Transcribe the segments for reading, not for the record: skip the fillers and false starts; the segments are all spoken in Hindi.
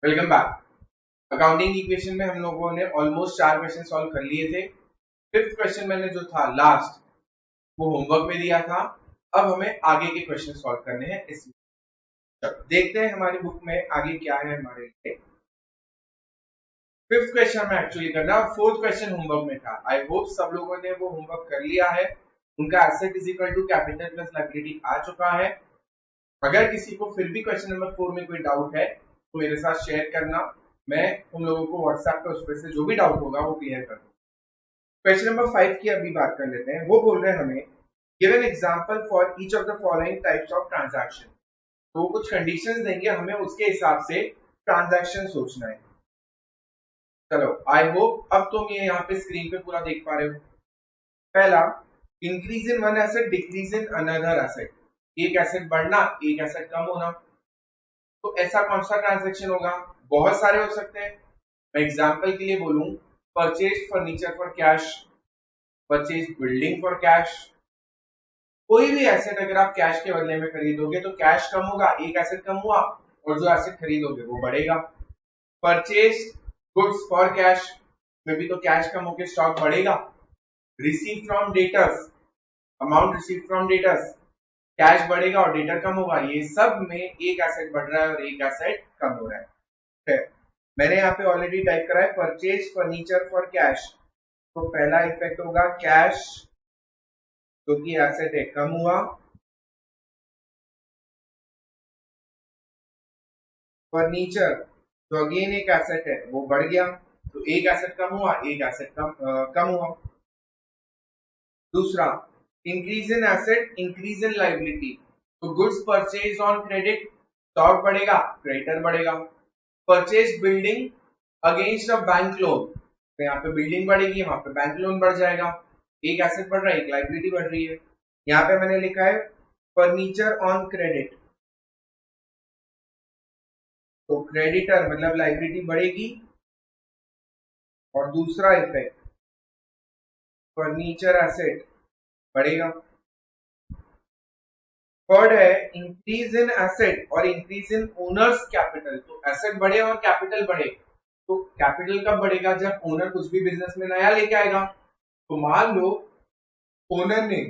Welcome back. अकाउंटिंग इक्वेशन में हम लोगों ने ऑलमोस्ट 4 क्वेश्चन सॉल्व कर लिए थे। फिफ्थ क्वेश्चन मैंने जो था लास्ट वो होमवर्क में दिया था। अब हमें आगे के क्वेश्चन सॉल्व करने हैं। इसमें देखते हैं हमारी बुक में आगे क्या है हमारे लिए। फिफ्थ क्वेश्चन में एक्चुअली करना और फोर्थ क्वेश्चन होमवर्क में था। आई होप सब लोगों ने वो होमवर्क कर लिया है। उनका asset is equal to capital plus liability आ चुका है। अगर किसी को फिर भी क्वेश्चन नंबर 4 में कोई डाउट है तो मेरे साथ शेयर करना। मैं तुम लोगों को व्हाट्सएप पे उस पर से जो भी डाउट होगा वो क्लियर कर दूंगा। क्वेश्चन नंबर 5 की अभी बात कर लेते हैं। वो बोल रहे हैं हमें give an example for each of the following types of transaction. तो वो कुछ कंडीशंस देंगे, हमें उसके हिसाब से ट्रांजैक्शन सोचना है। चलो आई होप अब तुम ये यहाँ पे स्क्रीन पे पूरा देख पा रहे हो। पहला, increase in one asset decrease in another asset. एक एसेट बढ़ना एक एसेट कम होना। तो ऐसा कौन सा ट्रांजैक्शन होगा? बहुत सारे हो सकते हैं। मैं एग्जांपल के लिए बोलूं, purchase furniture for cash, purchase building for cash. कोई भी एसेट अगर आप कैश के बदले में खरीदोगे तो कैश कम होगा, एक एसेट कम हुआ और जो एसेट खरीदोगे वो बढ़ेगा। परचेज गुड्स फॉर कैश में भी तो कैश कम होकर स्टॉक बढ़ेगा। Receive from debtors, amount receive from debtors, cash बढ़ेगा और डेटर कम होगा। ये सब में एक एसेट बढ़ रहा है और एक एसेट कम हो रहा है। फिर मैंने यहाँ पे ऑलरेडी टाइप करा है परचेज फर्नीचर फॉर कैश। तो पहला इफेक्ट होगा कैश जो कि एसेट है कम हुआ। फर्नीचर जो अगेन एक एसेट है वो बढ़ गया। तो एक एसेट कम हुआ एक एसेट कम हुआ। दूसरा, increase in asset increase in liability. तो goods purchase on credit, stock बढ़ेगा क्रेडिटर बढ़ेगा। Purchase building against a bank loan, तो यहाँ पे बिल्डिंग बढ़ेगी वहां पे बैंक लोन बढ़ जाएगा। एक एसेट बढ़ रहा है एक लायबिलिटी बढ़ रही है। यहाँ पे मैंने लिखा है फर्नीचर ऑन क्रेडिट, तो क्रेडिटर मतलब लायबिलिटी बढ़ेगी। और दूसरा इफेक्ट फर्नीचर एसेट बढ़ेगा। थर्ड है इंक्रीज इन एसेट और इंक्रीज इन ओनर्स कैपिटल। तो एसेट बढ़े और कैपिटल बढ़े। तो कैपिटल कब बढ़ेगा? जब ओनर कुछ भी बिजनेस में नया लेके आएगा। तो मान लो ओनर ने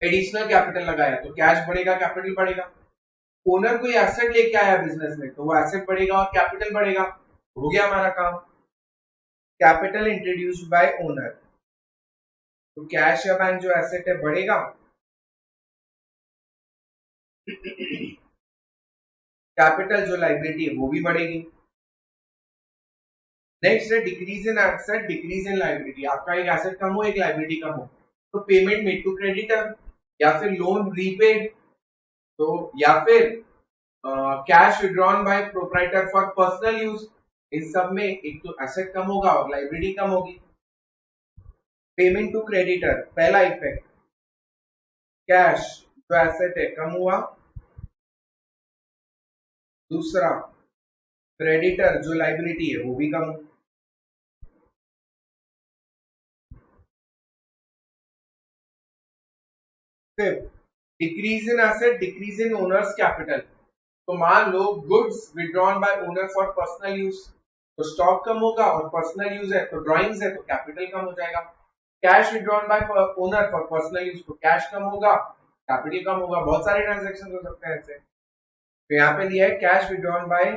एडिशनल कैपिटल लगाया तो कैश बढ़ेगा कैपिटल बढ़ेगा। ओनर कोई एसेट लेके आया बिजनेस में तो वो एसेट बढ़ेगा और कैपिटल बढ़ेगा। हो गया हमारा काम। कैपिटल इंट्रोड्यूस्ड बाय ओनर, तो कैश या बैंक जो एसेट है बढ़ेगा, कैपिटल जो लायबिलिटी है वो भी बढ़ेगी। नेक्स्ट है decrease in asset decrease in liability. आपका एक एसेट कम हो एक लायबिलिटी कम हो तो पेमेंट मेड टू क्रेडिटर, या फिर लोन रीपेड, तो या फिर cash withdrawn by proprietor for personal use. इन सब में एक तो एसेट कम होगा और लायबिलिटी कम होगी। पेमेंट टू क्रेडिटर पहला इफेक्ट, कैश जो एसेट है कम हुआ। दूसरा, क्रेडिटर जो लायबिलिटी है वो भी कम हुआ। Fifth, decrease in asset decrease in owner's capital. तो मान लो goods withdrawn by owner for personal use, तो स्टॉक कम होगा और पर्सनल यूज है तो ड्राइंग्स है तो कैपिटल कम हो जाएगा। Cash withdrawn by owner for personal use, तो कैश कम होगा कैपिटल कम होगा। बहुत सारे ट्रांजेक्शन हो सकते हैं ऐसे। तो यहाँ पे लिया है cash withdrawn by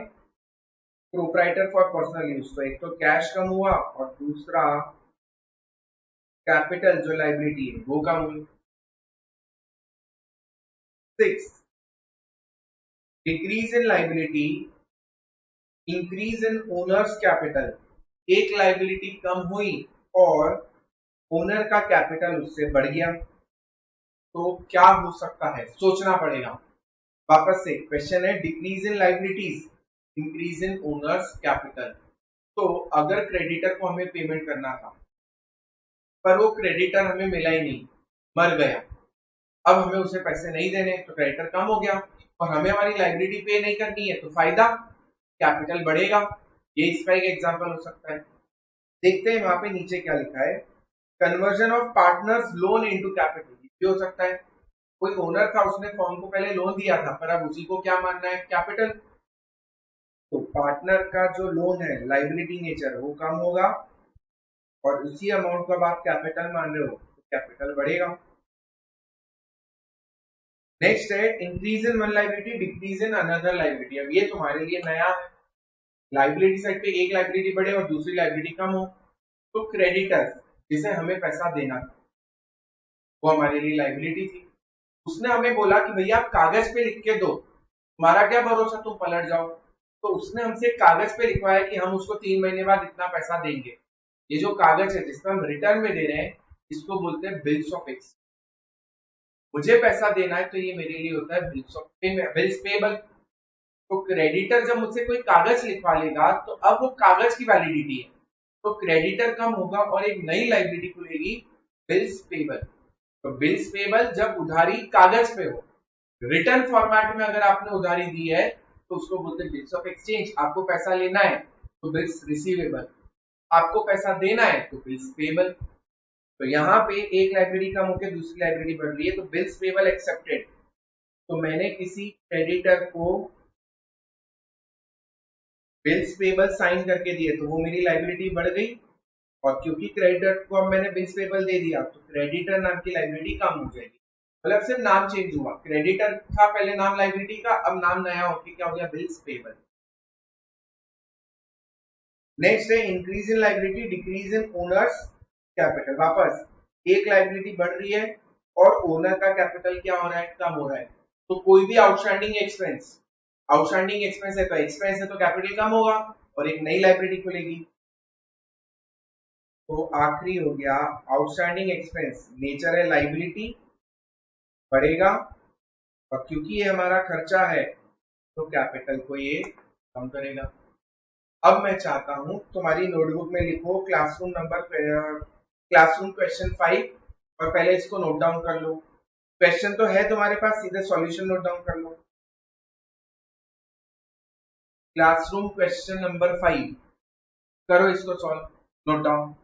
proprietor for personal use, तो एक तो कैश कम हुआ और दूसरा कैपिटल जो लायबिलिटी है वो कम हुई। Six, decrease in liability increase in owner's capital. एक लायबिलिटी कम हुई और ओनर का कैपिटल उससे बढ़ गया। तो क्या हो सकता है सोचना पड़ेगा। वापस से क्वेश्चन है decrease in liabilities increase in owner's capital. तो अगर क्रेडिटर को हमें पेमेंट करना था पर वो क्रेडिटर हमें मिला ही नहीं, मर गया, अब हमें उसे पैसे नहीं देने तो क्रेडिटर कम हो गया और हमें हमारी लायबिलिटी पे नहीं करनी है तो फायदा कैपिटल बढ़ेगा। ये इसका एक एग्जांपल हो सकता है। देखते हैं वहां पे नीचे क्या लिखा है, conversion of partners loan into capital. ये हो सकता है कोई ओनर था उसने फॉर्म को पहले लोन दिया था पर अब उसी को क्या मानना है कैपिटल। तो पार्टनर का जो लोन है लाइबिलिटी नेचर वो कम होगा, और उसी अमाउंट को अब आप कैपिटल मान रहे हो तो कैपिटल बढ़ेगा। नेक्स्ट है increase in one liability decrease in another liability. अब ये तुम्हारे लिए नया है, लाइबिलिटी साइड पे एक लाइबिलिटी बढ़े और दूसरी लाइबिलिटी कम हो। तो क्रेडिटर्स जिसे हमें पैसा देना था वो हमारे लिए लाइबिलिटी थी, उसने हमें बोला कि भैया आप कागज पे लिख के दो, तुम्हारा क्या भरोसा तुम पलट जाओ। तो उसने हमसे कागज पे लिखवाया कि हम उसको 3 महीने बाद इतना पैसा देंगे। ये जो कागज है जिसमें हम रिटर्न में दे रहे हैं इसको बोलते हैं बिल्स ऑफ एक्सचेंज। मुझे पैसा देना है तो ये मेरे लिए होता है बिल्स ऑफ बिल्स पेबल। तो क्रेडिटर जब मुझसे कोई कागज लिखवा लेगा तो अब वो कागज की वैलिडिटी है, तो क्रेडिटर कम होगा और एक नई लाइबिलिटी खुलेगी बिल्स पेबल। तो बिल्स पेबल जब उधारी कागज पे हो, रिटर्न फॉर्मेट में अगर आपने उधारी दी है तो उसको बोलते हैं बिल्स ऑफ एक्सचेंज। आपको पैसा लेना है तो बिल्स रिसीवेबल, आपको पैसा देना है तो बिल्स पेबल। तो यहाँ पे एक लाइब्रेरी कम होकर दूसरी लाइब्रेरी बढ़ रही है तो बिल्स पेबल एक्सेप्टेड। तो मैंने किसी क्रेडिटर को बिल्स पेबल साइन करके दिए तो वो मेरी लाइब्रेरी बढ़ गई, और क्योंकि क्रेडिटर को अब मैंने बिल्स पेबल दे दिया तो क्रेडिटर नाम की लाइब्रेरी कम हो जाएगी। मतलब सिर्फ नाम चेंज हुआ, क्रेडिटर था पहले नाम लाइब्रेरी का, अब नाम नया होकर क्या हो गया बिल्स पेबल। नेक्स्ट है increase in liability decrease in owner's capital. वापस एक लाइबिलिटी बढ़ रही है और ओनर का कैपिटल क्या हो रहा है, कम हो रहा है। तो कोई भी आउटस्टैंडिंग एक्सपेंस, आउटस्टैंडिंग एक्सपेंस है तो कैपिटल कम होगा और एक नई लाइबिलिटी खुलेगी। तो आखिरी हो गया आउटस्टैंडिंग एक्सपेंस, नेचर है लाइबिलिटी, बढ़ेगा, और क्योंकि ये हमारा खर्चा है तो कैपिटल को ये कम करेगा। अब मैं चाहता हूं तुम्हारी नोटबुक में लिखो क्लासरूम क्वेश्चन 5, और पहले इसको नोट डाउन कर लो। क्वेश्चन तो है तुम्हारे पास, सीधे सॉल्यूशन नोट डाउन कर लो। क्लासरूम क्वेश्चन नंबर 5, करो इसको सॉल्व, नोट डाउन।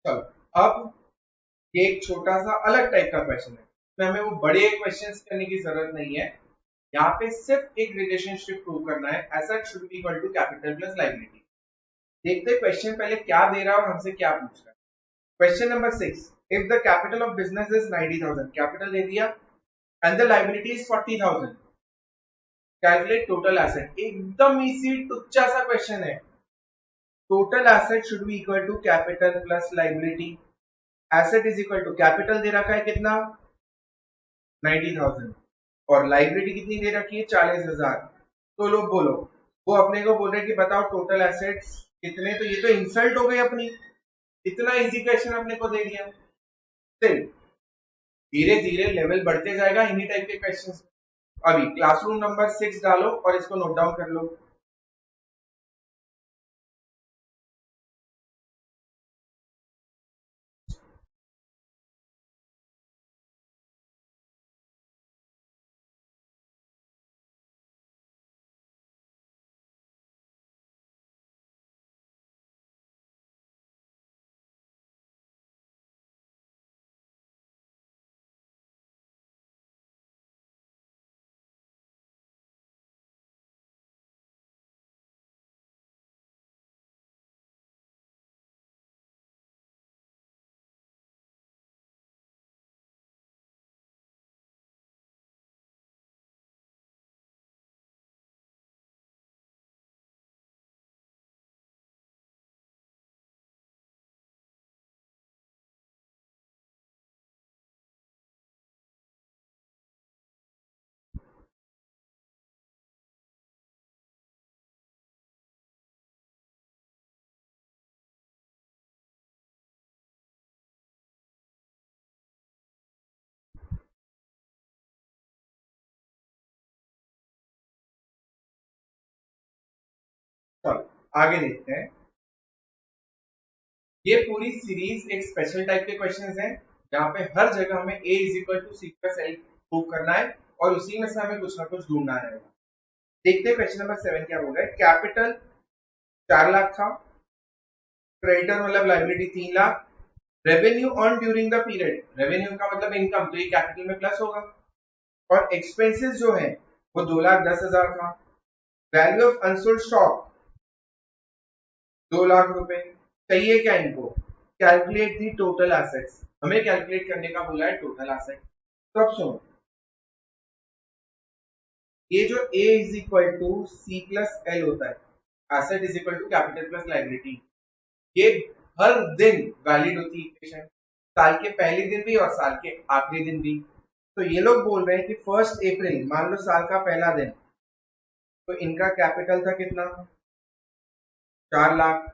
चलो, अब ये एक छोटा सा अलग टाइप का क्वेश्चन है, इसमें हमें वो बड़े क्वेश्चंस करने की जरूरत नहीं है। यहाँ पे सिर्फ एक रिलेशनशिप प्रूव करना है, asset should be equal to capital plus liability. देखते हैं क्वेश्चन पहले क्या दे रहा है और हमसे क्या पूछ रहा है। Question number 6, if the capital of business is 90,000, capital दे दिया, and the liability is 40,000, calculate total asset. एकदम इजी टुच्चा सा क्वेश्चन है। Total asset should be equal to capital plus liability. Asset is equal to capital दे रखा है कितना, 90,000, और लाइबिलिटी कितनी दे रखी है, 40,000। तो लोग बोलो, वो अपने को बोल रहे कि बताओ टोटल एसेट्स कितने, तो ये तो इंसल्ट हो गई अपनी, इतना इजी क्वेश्चन अपने को दे दिया। फिर धीरे धीरे लेवल बढ़ते जाएगा इन्हीं टाइप के क्वेश्चंस। अभी क्लासरूम नंबर 6 डालो और इसको नोट डाउन कर लो। चलो आगे देखते हैं। ये पूरी सीरीज एक स्पेशल टाइप के क्वेश्चंस हैं, जहां पे हर जगह हमें a is equal to C plus L prove करना है, और उसी में से हमें कुछ ना कुछ ढूंढना है। देखते हैं क्वेश्चन नंबर 7 क्या बोल रहा है। कैपिटल 4 लाख था, क्रेडिटर मतलब liability 3 lakh, revenue earn during the period, revenue का मतलब इनकम, तो ये कैपिटल में प्लस होगा, और एक्सपेंसेस जो है वो 2,10,000 था। Value of unsold stock 2 lakh रुपए। चाहिए क्या इनको, कैलकुलेट दी टोटल एसेट्स, हमें कैलकुलेट करने का बोला है टोटल एसेट। तो अब सुनो, ये जो a is equal to C plus L होता है, asset is equal to capital plus liability, ये हर दिन वैलिड होती है इक्वेशन, साल के पहले दिन भी और साल के आखिरी दिन भी। तो ये लोग बोल रहे हैं कि 1 अप्रैल मान लो साल का पहला दिन, तो इनका कैपिटल था कितना, 4 लाख,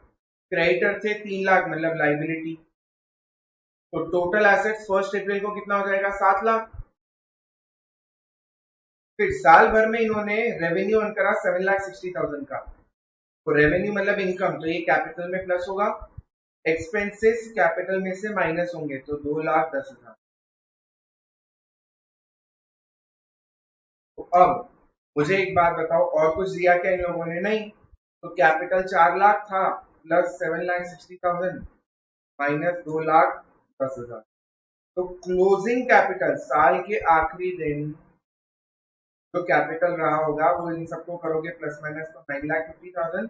क्रेडिटर थे 3 लाख मतलब लाइबिलिटी, तो टोटल एसेट्स 1 अप्रैल को कितना हो जाएगा, 7 लाख। फिर साल भर में इन्होंने रेवेन्यू अर्न करा 7,60,000 का, तो रेवेन्यू मतलब इनकम, तो ये कैपिटल में प्लस होगा, एक्सपेंसेस कैपिटल में से माइनस होंगे, तो 2,10,000। तो अब मुझे एक बात बताओ, और कुछ दिया क्या इन लोगों ने, नहीं। तो कैपिटल 4 लाख था, प्लस 7,60,000 माइनस 2,10,000, तो क्लोजिंग कैपिटल साल के आखिरी दिन जो कैपिटल रहा होगा वो इन सबको करोगे प्लस माइनस, तो 9,50,000,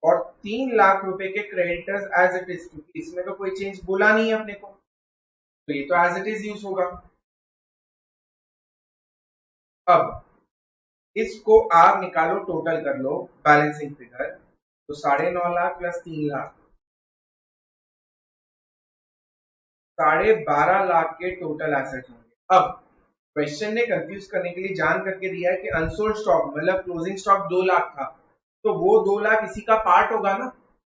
और 3 लाख रुपए के क्रेडिटर्स एज इट इज, क्योंकि इसमें तो कोई चेंज बोला नहीं है अपने को, तो ये तो एज इट इज यूज होगा। अब इसको आप निकालो, टोटल कर लो बैलेंसिंग फिगर, तो 9.5 लाख प्लस 3 लाख, 12.5 लाख के टोटल एसेट होंगे। अब क्वेश्चन ने कंफ्यूज करने के लिए जान करके दिया है कि अनसोल्ड स्टॉक मतलब क्लोजिंग स्टॉक 2 लाख था, तो वो 2 लाख इसी का पार्ट होगा ना,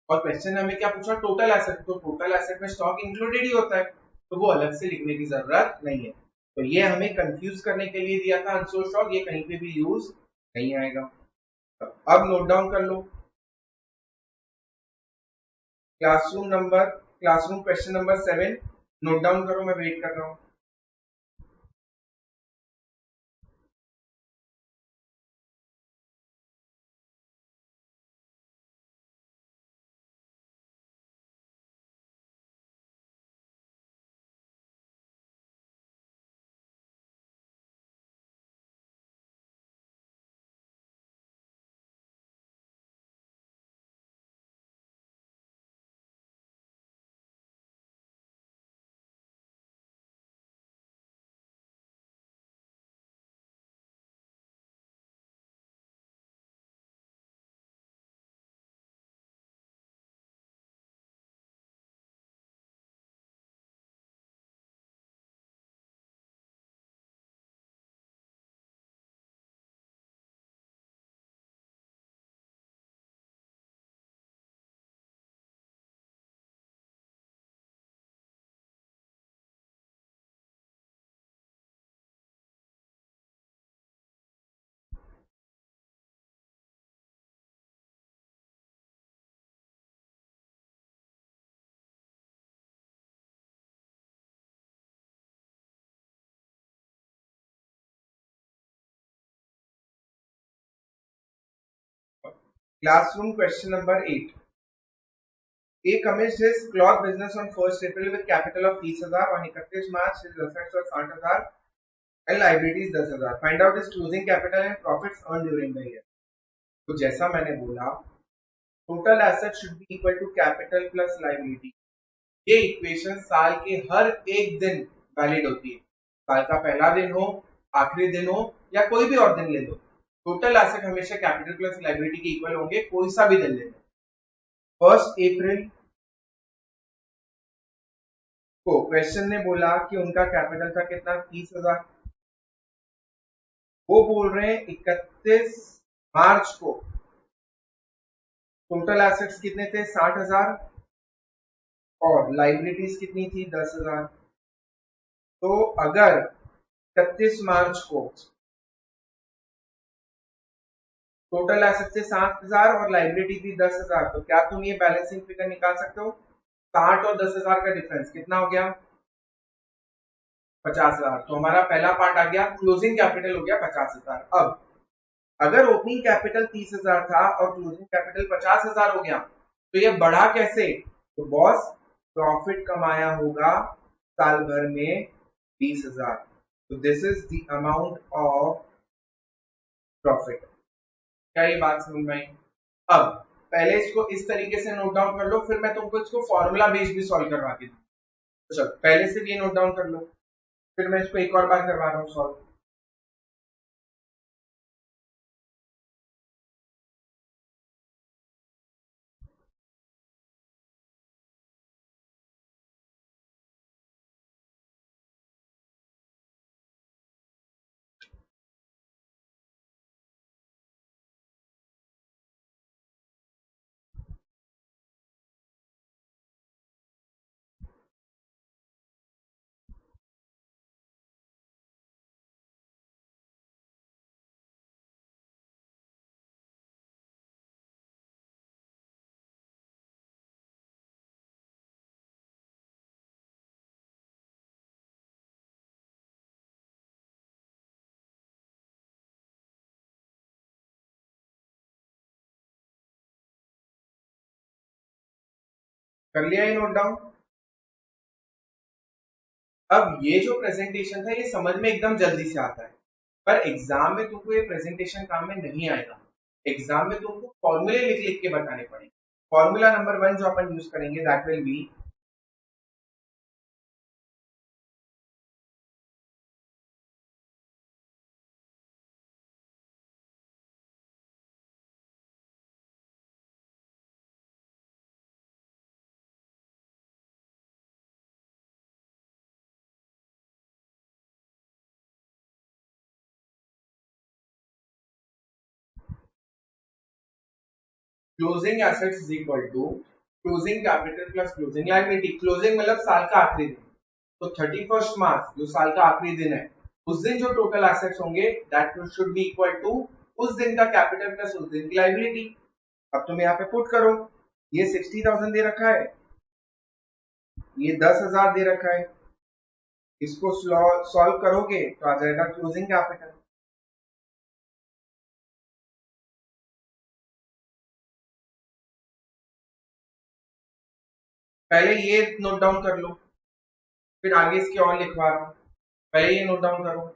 और क्वेश्चन ने हमें क्या पूछा, टोटल एसेट, तो टोटल एसेट में स्टॉक इंक्लूडेड ही होता है, तो वो अलग से लिखने की जरूरत नहीं है। तो ये हमें कंफ्यूज करने के लिए दिया था अनसोल्ड स्टॉक, ये कहीं पे भी यूज नहीं आएगा। अब नोट डाउन कर लो, classroom question number 7 note down करो, मैं वेट कर रहा हूँ। Classroom question number 8. A commenced his cloth business on 1st April with capital of 30,000. On 31 March, his assets were 60,000 and liabilities 10,000. Find out his closing capital and profits earned during the year. तो जैसा मैंने बोला, total asset should be equal to capital plus liability. ये इक्वेशन साल के हर एक दिन वैलिड होती है. साल का पहला दिन हो, आखिरी दिन हो या कोई भी और दिन ले लो, टोटल एसेट हमेशा कैपिटल प्लस लायबिलिटी के इक्वल होंगे, कोई सा भी दिन ले लो. 1 अप्रैल को क्वेश्चन ने बोला कि उनका कैपिटल था कितना, 30,000. वो बोल रहे हैं 31 मार्च को टोटल एसेट्स कितने थे, 60,000 और लाइबिलिटीज कितनी थी, 10,000. तो अगर 31 मार्च को टोटल एसेट से 7,000 और लाइबिलिटी थी 10,000, तो क्या तुम ये बैलेंसिंग फिगर निकाल सकते हो? 60 और 10,000 का डिफरेंस कितना हो गया, 50,000. तो हमारा पहला पार्ट आ गया, क्लोजिंग कैपिटल हो गया 50,000. अब अगर ओपनिंग कैपिटल 30,000 था और क्लोजिंग कैपिटल 50,000 हो गया, तो ये बढ़ा कैसे? तो बॉस प्रॉफिट कमाया होगा साल भर में 20,000. तो this is the amount of profit. क्या ये बात समझ में आई? अब पहले इसको इस तरीके से नोट डाउन कर लो, फिर मैं तुमको इसको फॉर्मूला बेस्ड भी सॉल्व करवा के दूं. चलो पहले से ये नोट डाउन कर लो, फिर मैं इसको एक और बार करवा रहा हूँ सॉल्व. कर लिया ये नोट डाउन? अब ये जो प्रेजेंटेशन था ये समझ में एकदम जल्दी से आता है, पर एग्जाम में तुमको ये प्रेजेंटेशन काम में नहीं आएगा. एग्जाम में तुमको फॉर्मूले लिख लिख के बताने पड़ेंगे. फॉर्मूला नंबर 1 जो अपन यूज करेंगे that will be closing assets is equal to closing capital plus closing liability. Closing मतलब साल का आखिरी दिन. तो 31 मार्च जो साल का आखिरी दिन है, उस दिन जो टोटल एसेट्स होंगे that should be equal to उस दिन का कैपिटल प्लस उस दिन की लायबिलिटी. अब तुम यहाँ पे पुट करो, ये 60,000 दे रखा है, ये 10,000 दे रखा है, इसको सॉल्व करोगे तो आ जाएगा क्लोजिंग कैपिटल. पहले ये नोट डाउन कर लो, फिर आगे इसके और लिखवा रहा हूं. पहले ये नोट डाउन करो.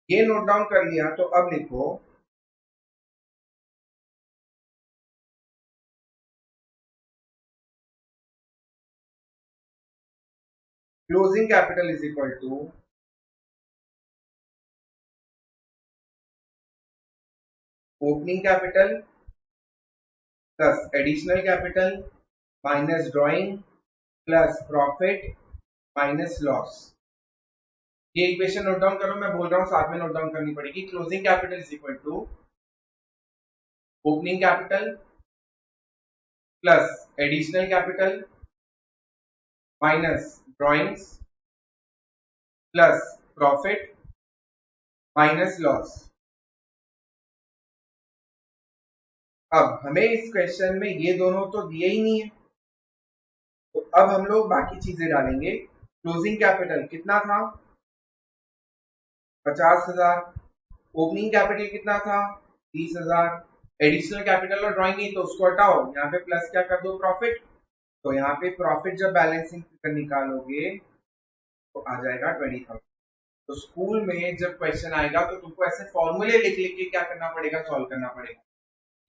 ये नोट डाउन कर लिया तो अब लिखो closing capital is equal to opening capital plus additional capital minus drawing plus profit minus loss. ये इक्वेशन नोट डाउन करो, मैं बोल रहा हूं साथ में नोट डाउन करनी पड़ेगी। Closing capital is equal to opening capital plus additional capital minus drawings plus profit minus loss. अब हमें इस क्वेश्चन में ये दोनों तो दिए ही नहीं है, तो अब हम लोग बाकी चीजें डालेंगे। क्लोजिंग कैपिटल कितना था? 50,000। ओपनिंग कैपिटल कितना था? 30,000। एडिशनल कैपिटल और ड्राइंग नहीं तो उसको हटाओ, यहाँ पे प्लस क्या कर दो? प्रॉफिट। तो यहाँ पे प्रॉफिट जब बैलेंसिंग निकालोगे तो आ जाएगा 20,000। तो स्कूल में जब क्वेश्चन आएगा तो तुमको ऐसे फॉर्मूले लिख लिख के क्या करना पड़ेगा? सॉल्व करना पड़ेगा।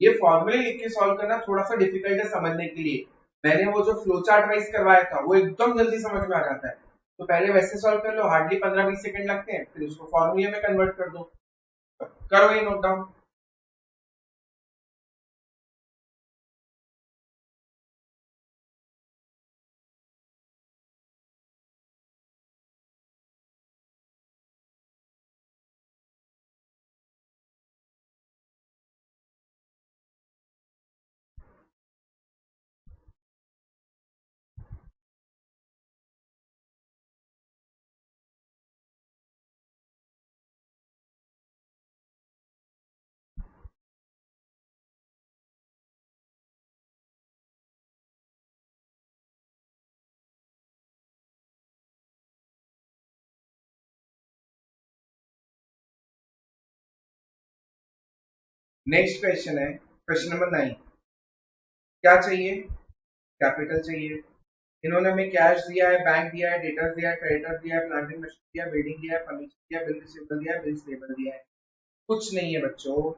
ये फॉर्मूले लिख के सॉल्व करना थोड़ा सा डिफिकल्ट है समझने के लिए। मैंने वो जो फ्लो चार्ट वाइज करवाया था वो एकदम जल्दी समझ में आ जाता है, तो पहले वैसे सॉल्व कर लो, हार्डली 15-20 सेकंड लगते हैं, फिर उसको फॉर्मूले में कन्वर्ट कर दो। करो ये नोट डाउन। नेक्स्ट क्वेश्चन है क्वेश्चन नंबर 9। क्या चाहिए? कैपिटल चाहिए। इन्होंने हमें कैश दिया है, बैंक दिया है, डेटर्स दिया है, क्रेडिटर्स दिया है, प्लांटिंग मशीन दिया है, बिल्डिंग दिया है, फर्नीचर दिया है, बिल रिसीवेबल दिया है, बिल्स पेबल दिया है। कुछ नहीं है बच्चों।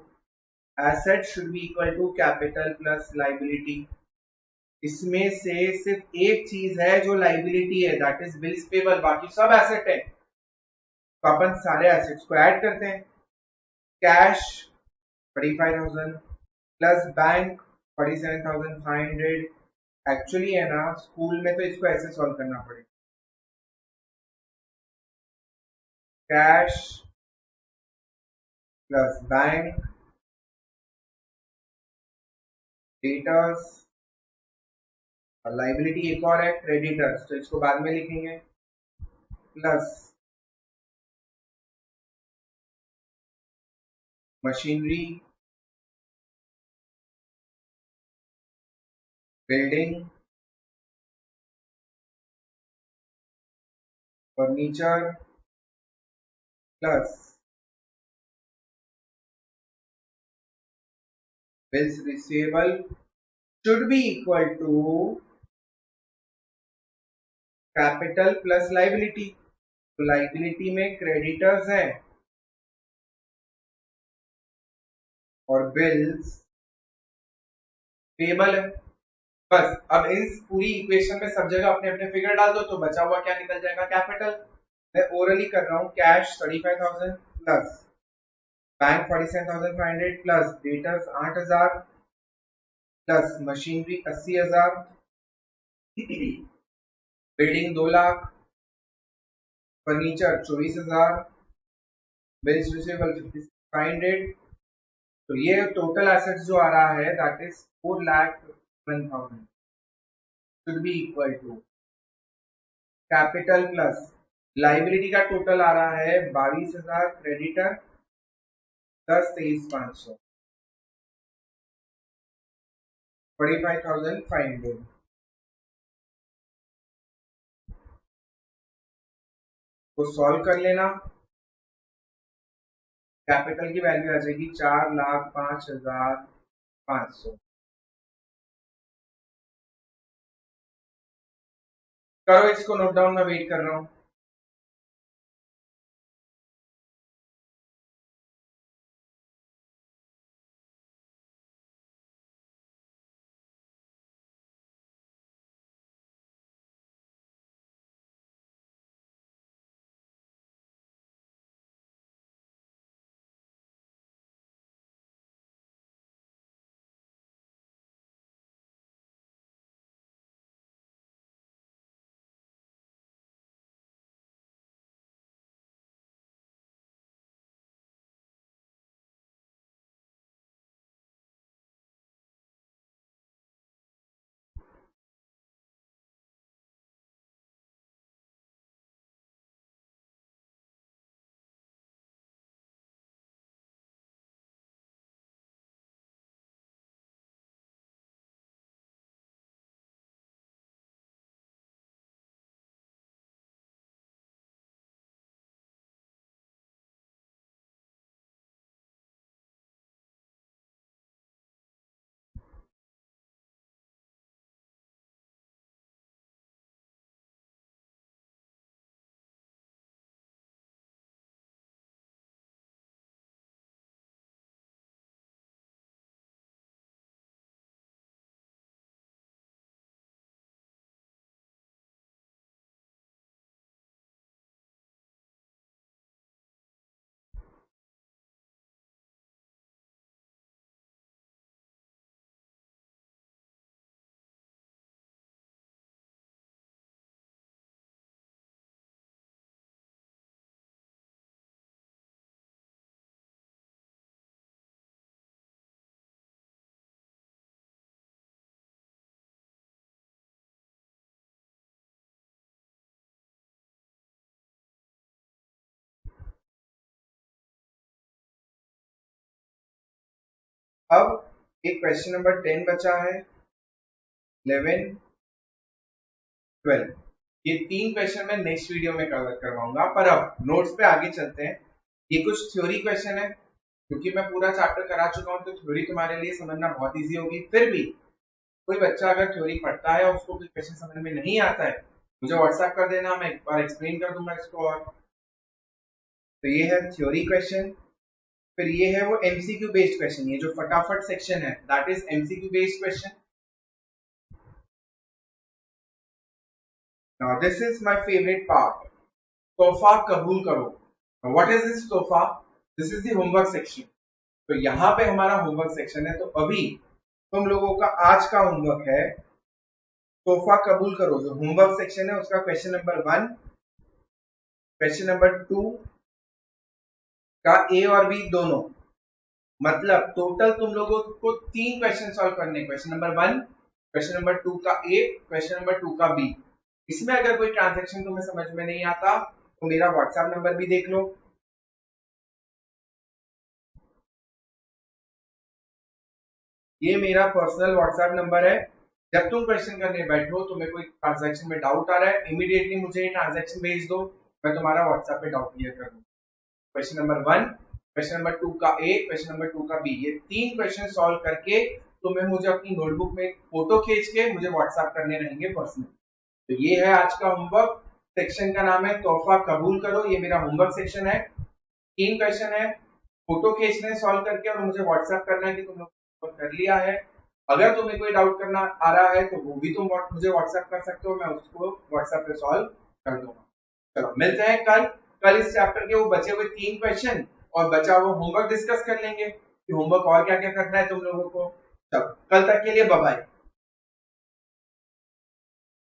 Asset should be equal to capital plus liability. इसमें से सिर्फ एक चीज है जो लाइबिलिटी है, दैट इज बिल्स पेबल, बाकी सब एसेट है। तो अपन सारे एसेट्स को ऐड करते हैं। Cash 35,000 plus bank 47,500। एक्चुअली है ना, स्कूल में तो इसको ऐसे सॉल्व करना पड़ेगा। कैश प्लस बैंक डेटर्स और लाइबिलिटी एक और है क्रेडिटर्स, तो इसको बाद में लिखेंगे, plus machinery building furniture plus bills receivable should be equal to capital plus liability. तो लाइबिलिटी में क्रेडिटर्स है और बिल्स पेबल है। बस अब इस पूरी इक्वेशन में सब जगह अपने अपने फिगर डाल दो, तो बचा हुआ क्या निकल जाएगा? कैपिटल। मैं ओरली कर रहा हूँ। Cash 35,000 plus bank 47,500 plus debtors 8,000 plus machinery 80,000 building 2 lakh furniture 24,000 bills receivable 5,500। तो ये टोटल एसेट्स जो आ रहा है that is 4,51,000 should be equal to capital plus liability का टोटल आ रहा है 22,000 क्रेडिटर 10,23,500 45,500। तो सॉल्व कर लेना। कैपिटल की वैल्यू आ जाएगी 4,05,500। करो इसको नोट डाउन, मैं वेट कर रहा हूँ। अब एक क्वेश्चन नंबर 10 बचा है, 11, 12। ये 3 क्वेश्चन मैं नेक्स्ट वीडियो में कवर करवाऊंगा, पर अब नोट्स पे आगे चलते हैं। ये कुछ थ्योरी क्वेश्चन है, क्योंकि मैं पूरा चैप्टर करा चुका हूँ तो थ्योरी तुम्हारे लिए समझना बहुत इजी होगी। फिर भी कोई बच्चा अगर थ्योरी पढ़ता है और उसको कोई क्वेश्चन समझ में नहीं आता है, मुझे व्हाट्सएप कर देना, मैं एक बार एक्सप्लेन कर दूंगा इसको। और तो ये है थ्योरी क्वेश्चन। फिर ये है वो एमसीक्यू बेस्ड क्वेश्चन, ये जो फटाफट सेक्शन है that is MCQ based question. Now this is my favourite part, तोहफा कबूल करो। व्हाट इज दिस तोहफा? This is the homework section. तो यहाँ पे हमारा होमवर्क सेक्शन है। तो अभी तुम लोगों का आज का होमवर्क है तोहफा कबूल करो। जो होमवर्क सेक्शन है उसका क्वेश्चन नंबर 1, क्वेश्चन नंबर 2 का ए और बी दोनों, मतलब टोटल तुम लोगों को 3 क्वेश्चन सॉल्व करने। क्वेश्चन नंबर 1, क्वेश्चन नंबर 2 का ए, क्वेश्चन नंबर 2 का बी। इसमें अगर कोई ट्रांजैक्शन तुम्हें समझ में नहीं आता तो मेरा व्हाट्सएप नंबर भी देख लो। ये मेरा पर्सनल व्हाट्सएप नंबर है। जब तुम क्वेश्चन करने बैठो, तुम्हें कोई ट्रांजैक्शन में डाउट आ रहा है, इमीडिएटली मुझे ये ट्रांजैक्शन भेज दो, मैं तुम्हारा व्हाट्सएप पे डाउट क्लियर कर दूंगा। क्वेश्चन नंबर 1, क्वेश्चन नंबर 2 का ए, क्वेश्चन नंबर 2 का बी, ये 3 क्वेश्चन सॉल्व करके तुम्हें मुझे अपनी नोटबुक में फोटो खींच के मुझे व्हाट्सएप करने रहेंगे पर्सनल। तो ये है आज का होमवर्क। सेक्शन का नाम है तोहफा कबूल करो। ये मेरा होमवर्क सेक्शन है। 3 क्वेश्चन है, फोटो खींचने सॉल्व करके और मुझे व्हाट्सएप करना है कि तुम लोग कर लिया है। अगर तुम्हें कोई डाउट करना आ रहा है तो वो भी तुम मुझे व्हाट्सएप कर सकते हो, मैं उसको व्हाट्सएप पे सॉल्व कर दूंगा। चलो मिलते हैं कल इस चैप्टर के वो बचे हुए 3 क्वेश्चन और बचा हुआ होमवर्क डिस्कस कर लेंगे कि होमवर्क और क्या क्या करना है तुम लोगों को। चलो कल तक के लिए बाय बाय।